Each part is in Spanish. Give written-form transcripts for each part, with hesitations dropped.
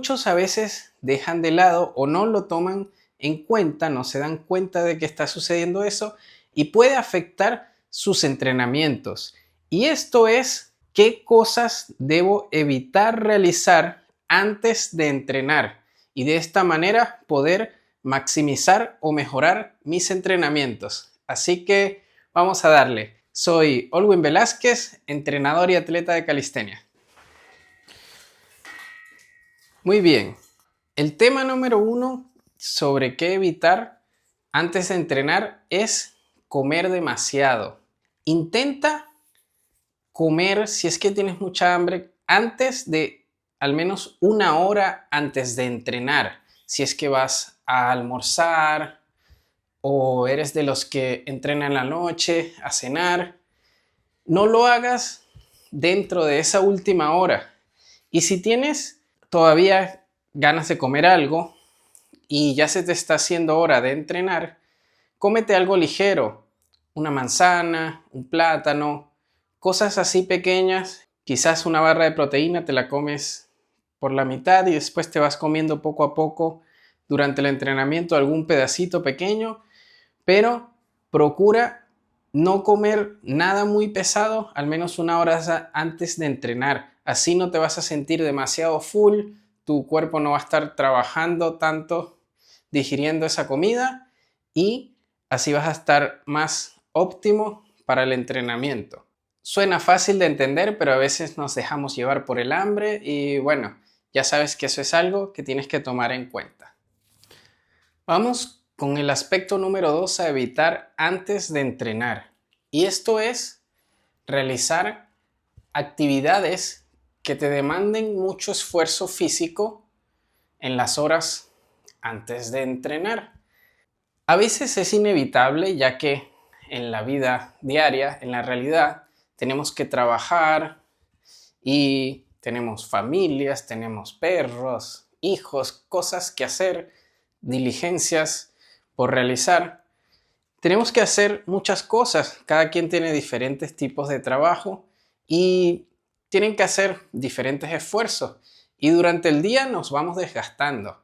muchos a veces dejan de lado o no lo toman en cuenta, no se dan cuenta de que está sucediendo eso y puede afectar sus entrenamientos. Y esto es qué cosas debo evitar realizar antes de entrenar y de esta manera poder maximizar o mejorar mis entrenamientos. Así que vamos a darle. Soy Olwin Velázquez, entrenador y atleta de calistenia. Muy bien, el tema número 1 sobre qué evitar antes de entrenar es comer demasiado. Intenta comer, si es que tienes mucha hambre, antes de al menos 1 hora antes de entrenar. Si es que vas a almorzar o eres de los que entrenan en la noche, a cenar, no lo hagas dentro de esa última hora. Y si tienes todavía ganas de comer algo y ya se te está haciendo hora de entrenar, cómete algo ligero, una manzana, un plátano, cosas así pequeñas. Quizás una barra de proteína te la comes por la mitad y después te vas comiendo poco a poco durante el entrenamiento algún pedacito pequeño, pero procura no comer nada muy pesado al menos 1 hora antes de entrenar. Así no te vas a sentir demasiado full, tu cuerpo no va a estar trabajando tanto digiriendo esa comida y así vas a estar más óptimo para el entrenamiento. Suena fácil de entender, pero a veces nos dejamos llevar por el hambre y bueno, ya sabes que eso es algo que tienes que tomar en cuenta. Vamos con el aspecto número 2 a evitar antes de entrenar. Y esto es realizar actividades que te demanden mucho esfuerzo físico en las horas antes de entrenar. A veces es inevitable, ya que en la vida diaria, en la realidad, tenemos que trabajar y tenemos familias, tenemos perros, hijos, cosas que hacer, diligencias por realizar. Tenemos que hacer muchas cosas, cada quien tiene diferentes tipos de trabajo y tienen que hacer diferentes esfuerzos y durante el día nos vamos desgastando.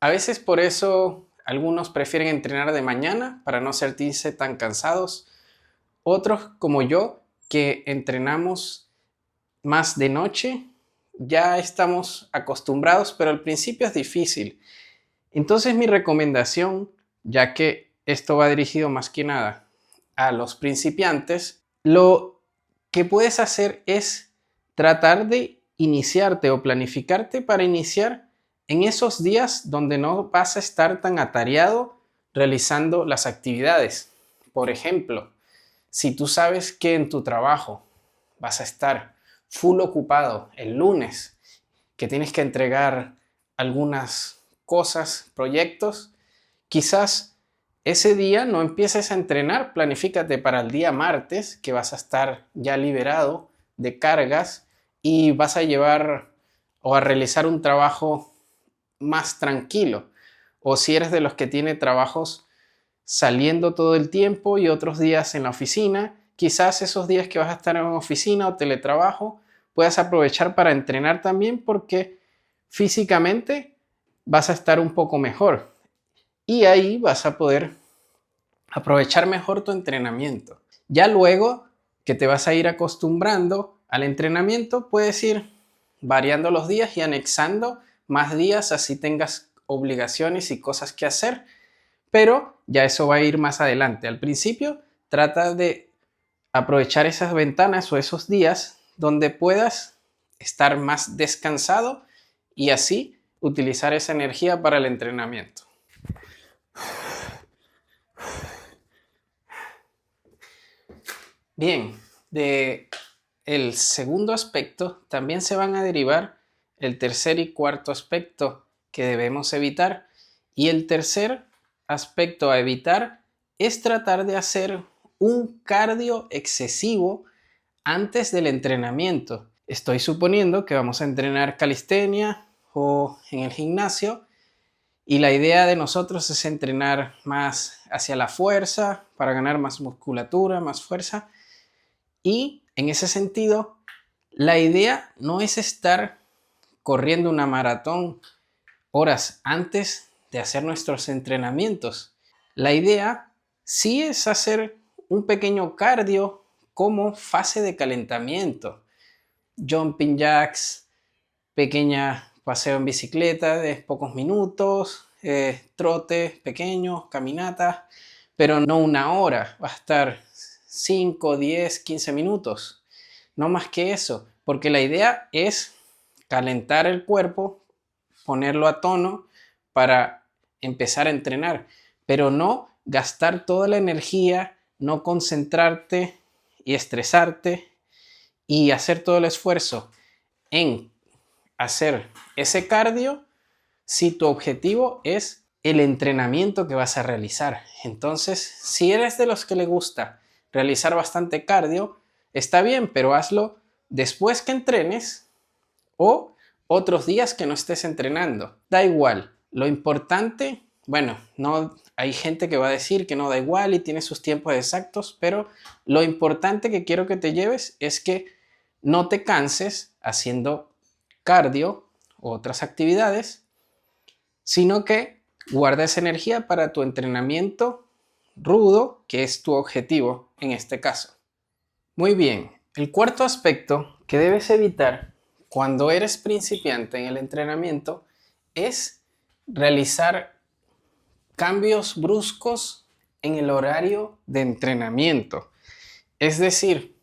A veces por eso algunos prefieren entrenar de mañana para no sentirse tan cansados. Otros, como yo, que entrenamos más de noche, ya estamos acostumbrados, pero al principio es difícil. Entonces mi recomendación, ya que esto va dirigido más que nada a los principiantes, lo que puedes hacer es tratar de iniciarte o planificarte para iniciar en esos días donde no vas a estar tan atareado realizando las actividades. Por ejemplo, si tú sabes que en tu trabajo vas a estar full ocupado el lunes, que tienes que entregar algunas cosas, proyectos, quizás ese día no empieces a entrenar, planifícate para el día martes, que vas a estar ya liberado de cargas y vas a llevar o a realizar un trabajo más tranquilo. O si eres de los que tiene trabajos saliendo todo el tiempo y otros días en la oficina, quizás esos días que vas a estar en oficina o teletrabajo puedas aprovechar para entrenar también porque físicamente vas a estar un poco mejor y ahí vas a poder aprovechar mejor tu entrenamiento. Ya luego que te vas a ir acostumbrando al entrenamiento, puedes ir variando los días y anexando más días, así tengas obligaciones y cosas que hacer, pero ya eso va a ir más adelante. Al principio, trata de aprovechar esas ventanas o esos días donde puedas estar más descansado y así utilizar esa energía para el entrenamiento. Bien, de el segundo aspecto también se van a derivar el tercer y cuarto aspecto que debemos evitar. Y el tercer aspecto a evitar es tratar de hacer un cardio excesivo antes del entrenamiento. Estoy suponiendo que vamos a entrenar calistenia o en el gimnasio y la idea de nosotros es entrenar más hacia la fuerza para ganar más musculatura, más fuerza. Y en ese sentido, la idea no es estar corriendo una maratón horas antes de hacer nuestros entrenamientos. La idea sí es hacer un pequeño cardio como fase de calentamiento. Jumping jacks, pequeña paseo en bicicleta de pocos minutos, trote pequeños, caminatas, pero no una hora, va a estar 5, 10, 15 minutos, no más que eso, porque la idea es calentar el cuerpo, ponerlo a tono para empezar a entrenar, pero no gastar toda la energía, no concentrarte y estresarte y hacer todo el esfuerzo en hacer ese cardio si tu objetivo es el entrenamiento que vas a realizar. Entonces, si eres de los que le gusta realizar bastante cardio, está bien, pero hazlo después que entrenes o otros días que no estés entrenando. Da igual. Lo importante, bueno, no hay gente que va a decir que no da igual y tiene sus tiempos exactos, pero lo importante que quiero que te lleves es que no te canses haciendo cardio u otras actividades, sino que guardes energía para tu entrenamiento rudo, que es tu objetivo en este caso. Muy bien, el cuarto aspecto que debes evitar cuando eres principiante en el entrenamiento es realizar cambios bruscos en el horario de entrenamiento. Es decir,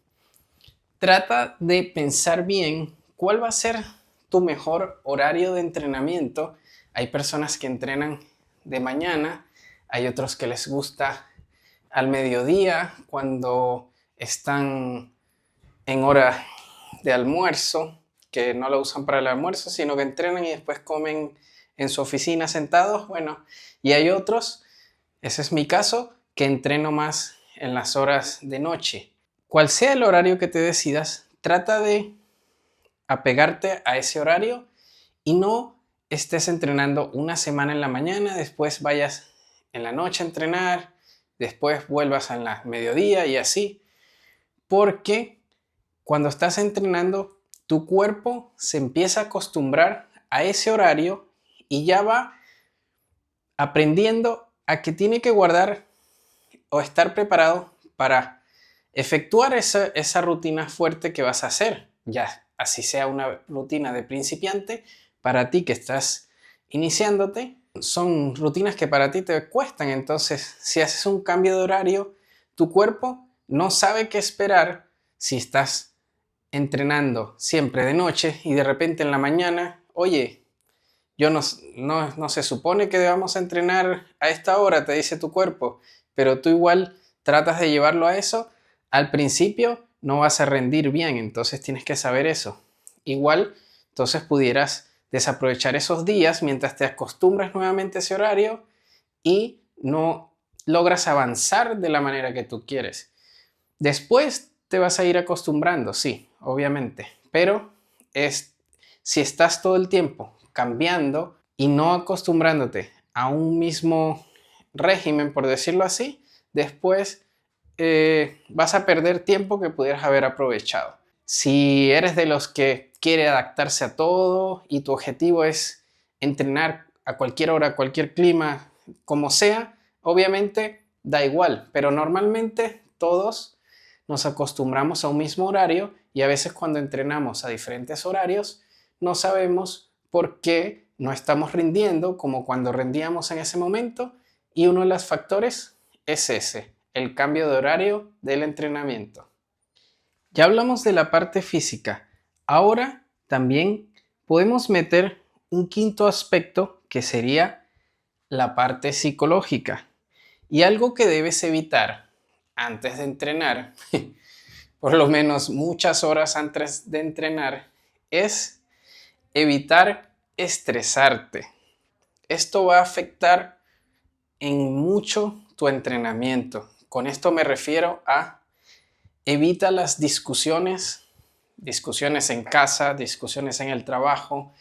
trata de pensar bien cuál va a ser tu mejor horario de entrenamiento. Hay personas que entrenan de mañana, hay otros que les gusta al mediodía cuando están en hora de almuerzo, que no lo usan para el almuerzo, sino que entrenan y después comen en su oficina sentados. Bueno, y hay otros, ese es mi caso, que entreno más en las horas de noche. Cual sea el horario que te decidas, trata de apegarte a ese horario y no estés entrenando una semana en la mañana, después vayas en la noche a entrenar, después vuelvas en la mediodía y así, porque cuando estás entrenando, tu cuerpo se empieza a acostumbrar a ese horario y ya va aprendiendo a que tiene que guardar o estar preparado para efectuar esa rutina fuerte que vas a hacer. Ya, así sea una rutina de principiante, para ti que estás iniciándote, son rutinas que para ti te cuestan. Entonces, si haces un cambio de horario, tu cuerpo no sabe qué esperar si estás entrenando siempre de noche y de repente en la mañana, oye, no se supone que debamos entrenar a esta hora, te dice tu cuerpo, pero tú igual tratas de llevarlo a eso. Al principio no vas a rendir bien, entonces tienes que saber eso. Igual, entonces pudieras desaprovechar esos días mientras te acostumbras nuevamente a ese horario y no logras avanzar de la manera que tú quieres. Después te vas a ir acostumbrando, sí, obviamente, pero si estás todo el tiempo cambiando y no acostumbrándote a un mismo régimen, por decirlo así, después vas a perder tiempo que pudieras haber aprovechado. Si eres de los que quiere adaptarse a todo y tu objetivo es entrenar a cualquier hora, a cualquier clima, como sea, obviamente da igual, pero normalmente todos nos acostumbramos a un mismo horario y a veces cuando entrenamos a diferentes horarios no sabemos por qué no estamos rindiendo como cuando rendíamos en ese momento, y uno de los factores es ese, el cambio de horario del entrenamiento. Ya hablamos de la parte física, ahora también podemos meter un quinto aspecto que sería la parte psicológica, y algo que debes evitar antes de entrenar, por lo menos muchas horas antes de entrenar, es evitar estresarte. Esto va a afectar en mucho tu entrenamiento. Con esto me refiero a evita las discusiones en casa, discusiones en el trabajo,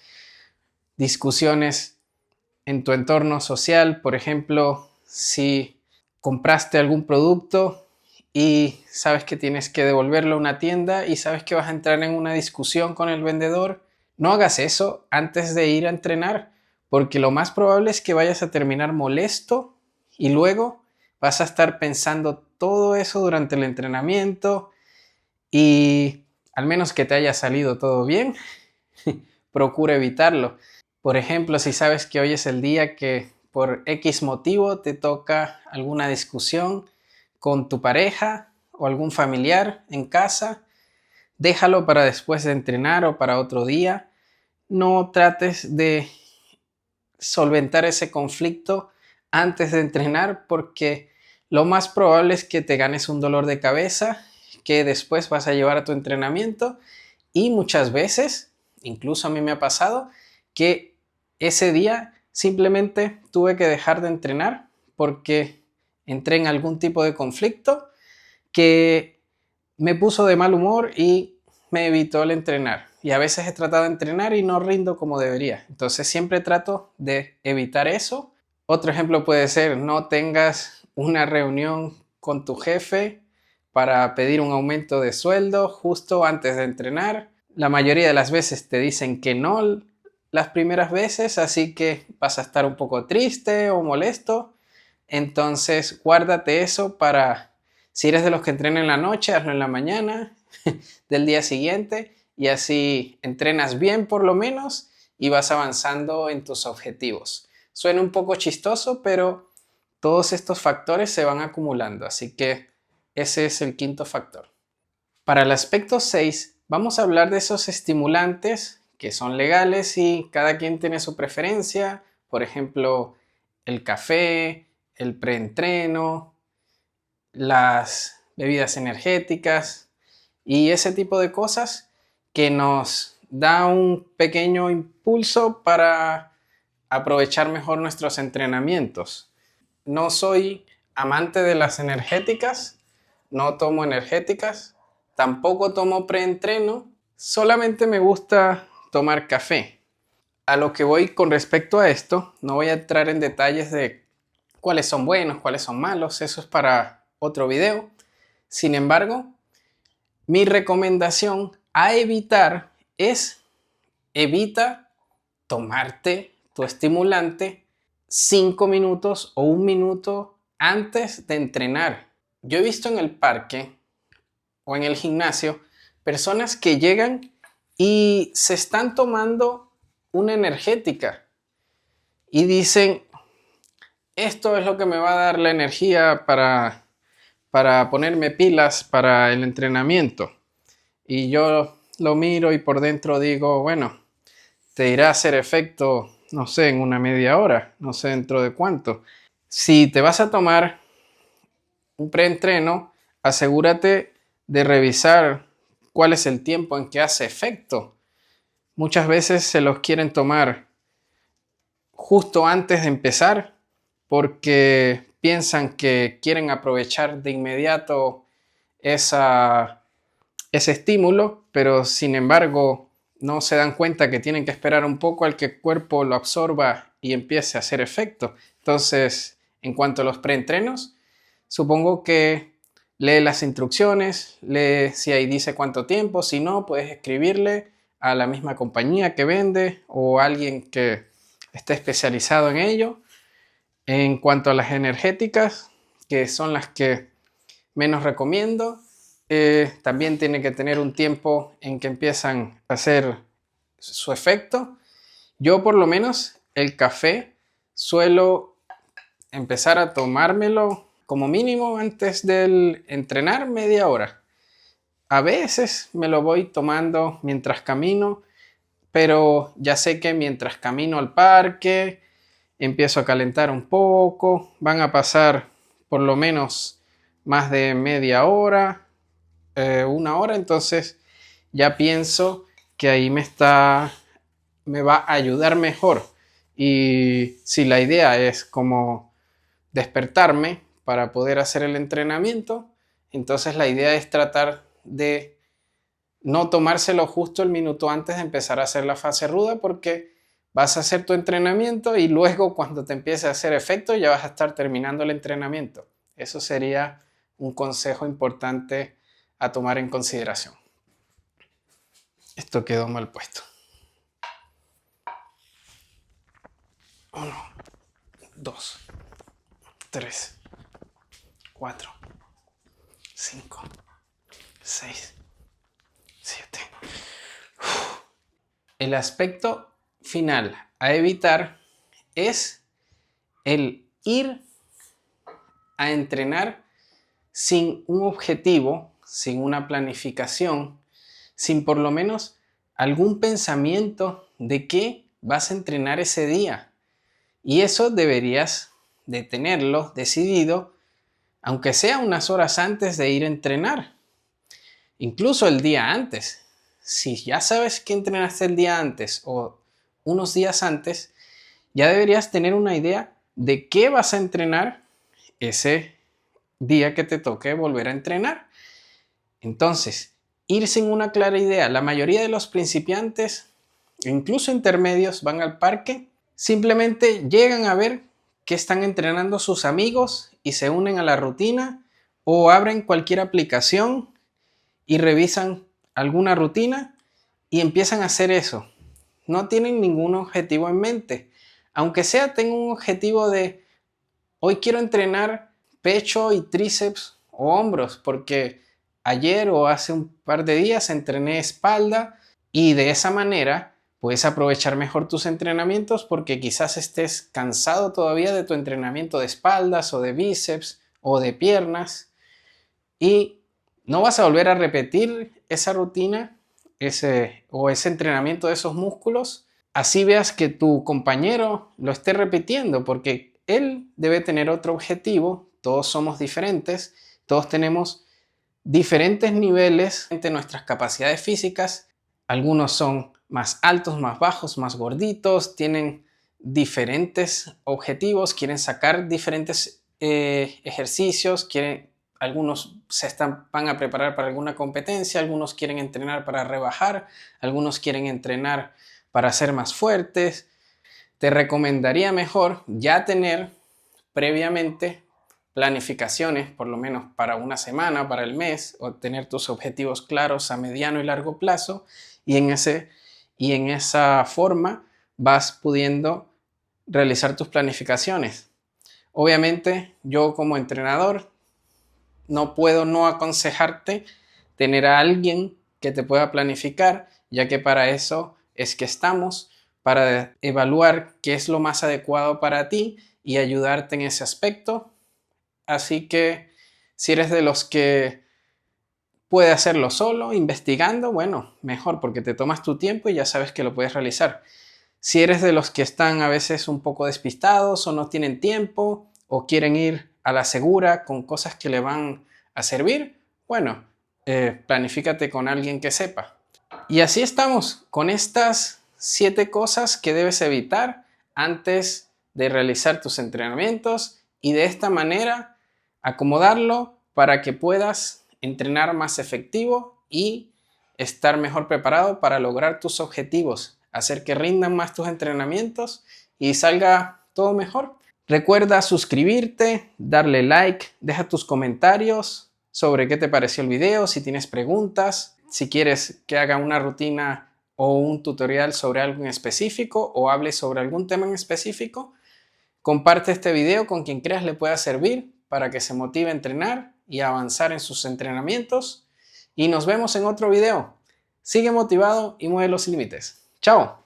discusiones en tu entorno social. Por ejemplo, si compraste algún producto y sabes que tienes que devolverlo a una tienda y sabes que vas a entrar en una discusión con el vendedor, no hagas eso antes de ir a entrenar, porque lo más probable es que vayas a terminar molesto y luego vas a estar pensando todo eso durante el entrenamiento y al menos que te haya salido todo bien, procura evitarlo. Por ejemplo, si sabes que hoy es el día que por X motivo te toca alguna discusión con tu pareja o algún familiar en casa, déjalo para después de entrenar o para otro día. No trates de solventar ese conflicto antes de entrenar porque lo más probable es que te ganes un dolor de cabeza que después vas a llevar a tu entrenamiento y muchas veces, incluso a mí me ha pasado, que ese día simplemente tuve que dejar de entrenar porque entré en algún tipo de conflicto que me puso de mal humor y me evitó el entrenar. Y a veces he tratado de entrenar y no rindo como debería. Entonces siempre trato de evitar eso. Otro ejemplo puede ser no tengas una reunión con tu jefe para pedir un aumento de sueldo justo antes de entrenar. La mayoría de las veces te dicen que no las primeras veces, así que vas a estar un poco triste o molesto. Entonces guárdate eso para, si eres de los que entrenan en la noche, hazlo en la mañana del día siguiente y así entrenas bien por lo menos y vas avanzando en tus objetivos. Suena un poco chistoso, pero todos estos factores se van acumulando, así que ese es el quinto factor. Para el aspecto 6, vamos a hablar de esos estimulantes que son legales y cada quien tiene su preferencia. Por ejemplo, el café, el preentreno, las bebidas energéticas y ese tipo de cosas que nos da un pequeño impulso para aprovechar mejor nuestros entrenamientos. No soy amante de las energéticas, no tomo energéticas, tampoco tomo preentreno, solamente me gusta tomar café. A lo que voy con respecto a esto, no voy a entrar en detalles de cuáles son buenos, cuáles son malos, eso es para otro video. Sin embargo, mi recomendación a evitar es evita tomarte tu estimulante 5 minutos o 1 minuto antes de entrenar. Yo he visto en el parque o en el gimnasio personas que llegan y se están tomando una energética y dicen, esto es lo que me va a dar la energía para ponerme pilas para el entrenamiento. Y yo lo miro y por dentro digo, bueno, te irá a hacer efecto, no sé, en una media hora, no sé dentro de cuánto. Si te vas a tomar un preentreno, asegúrate de revisar cuál es el tiempo en que hace efecto. Muchas veces se los quieren tomar justo antes de empezar porque piensan que quieren aprovechar de inmediato ese estímulo, pero sin embargo no se dan cuenta que tienen que esperar un poco al que el cuerpo lo absorba y empiece a hacer efecto. Entonces, en cuanto a los preentrenos, supongo que lee las instrucciones, lee si ahí dice cuánto tiempo, si no, puedes escribirle a la misma compañía que vende o a alguien que esté especializado en ello. En cuanto a las energéticas, que son las que menos recomiendo, también tiene que tener un tiempo en que empiezan a hacer su efecto. Yo por lo menos el café suelo empezar a tomármelo como mínimo antes del entrenar media hora. A veces me lo voy tomando mientras camino, pero ya sé que mientras camino al parque empiezo a calentar un poco, van a pasar por lo menos más de media hora, 1 hora, entonces ya pienso que ahí me va a ayudar mejor. Y si la idea es como despertarme para poder hacer el entrenamiento, entonces la idea es tratar de no tomárselo justo el minuto antes de empezar a hacer la fase ruda porque vas a hacer tu entrenamiento y luego cuando te empiece a hacer efecto ya vas a estar terminando el entrenamiento. Eso sería un consejo importante a tomar en consideración. Esto quedó mal puesto. 1, 2, 3, 4, 5, 6, 7. El aspecto final a evitar es el ir a entrenar sin un objetivo, sin una planificación, sin por lo menos algún pensamiento de qué vas a entrenar ese día. Y eso deberías de tenerlo decidido, aunque sea unas horas antes de ir a entrenar, incluso el día antes. Si ya sabes que entrenaste el día antes o unos días antes, ya deberías tener una idea de qué vas a entrenar ese día que te toque volver a entrenar. Entonces, ir sin una clara idea. La mayoría de los principiantes, incluso intermedios, van al parque, simplemente llegan a ver que están entrenando sus amigos y se unen a la rutina, o abren cualquier aplicación y revisan alguna rutina y empiezan a hacer eso. No tienen ningún objetivo en mente. Aunque sea, tengo un objetivo de hoy quiero entrenar pecho y tríceps o hombros porque ayer o hace un par de días entrené espalda, y de esa manera puedes aprovechar mejor tus entrenamientos porque quizás estés cansado todavía de tu entrenamiento de espaldas o de bíceps o de piernas y no vas a volver a repetir esa rutina ese entrenamiento de esos músculos. Así veas que tu compañero lo esté repitiendo porque él debe tener otro objetivo. Todos somos diferentes, todos tenemos diferentes niveles de nuestras capacidades físicas. Algunos son más altos, más bajos, más gorditos, tienen diferentes objetivos, quieren sacar diferentes ejercicios, algunos van a preparar para alguna competencia, algunos quieren entrenar para rebajar, algunos quieren entrenar para ser más fuertes. Te recomendaría mejor ya tener previamente planificaciones, por lo menos para una semana, para el mes, o tener tus objetivos claros a mediano y largo plazo, y en esa forma vas pudiendo realizar tus planificaciones. Obviamente, yo como entrenador no puedo no aconsejarte tener a alguien que te pueda planificar, ya que para eso es que estamos, para evaluar qué es lo más adecuado para ti y ayudarte en ese aspecto. Así que si eres de los que puede hacerlo solo, investigando, bueno, mejor porque te tomas tu tiempo y ya sabes que lo puedes realizar. Si eres de los que están a veces un poco despistados o no tienen tiempo o quieren ir a la segura con cosas que le van a servir, bueno, planifícate con alguien que sepa. Y así estamos con estas 7 cosas que debes evitar antes de realizar tus entrenamientos, y de esta manera acomodarlo para que puedas entrenar más efectivo y estar mejor preparado para lograr tus objetivos, hacer que rindan más tus entrenamientos y salga todo mejor. Recuerda suscribirte, darle like, deja tus comentarios sobre qué te pareció el video, si tienes preguntas, si quieres que haga una rutina o un tutorial sobre algo en específico o hable sobre algún tema en específico. Comparte este video con quien creas le pueda servir para que se motive a entrenar y a avanzar en sus entrenamientos. Y nos vemos en otro video. Sigue motivado y mueve los límites. ¡Chao!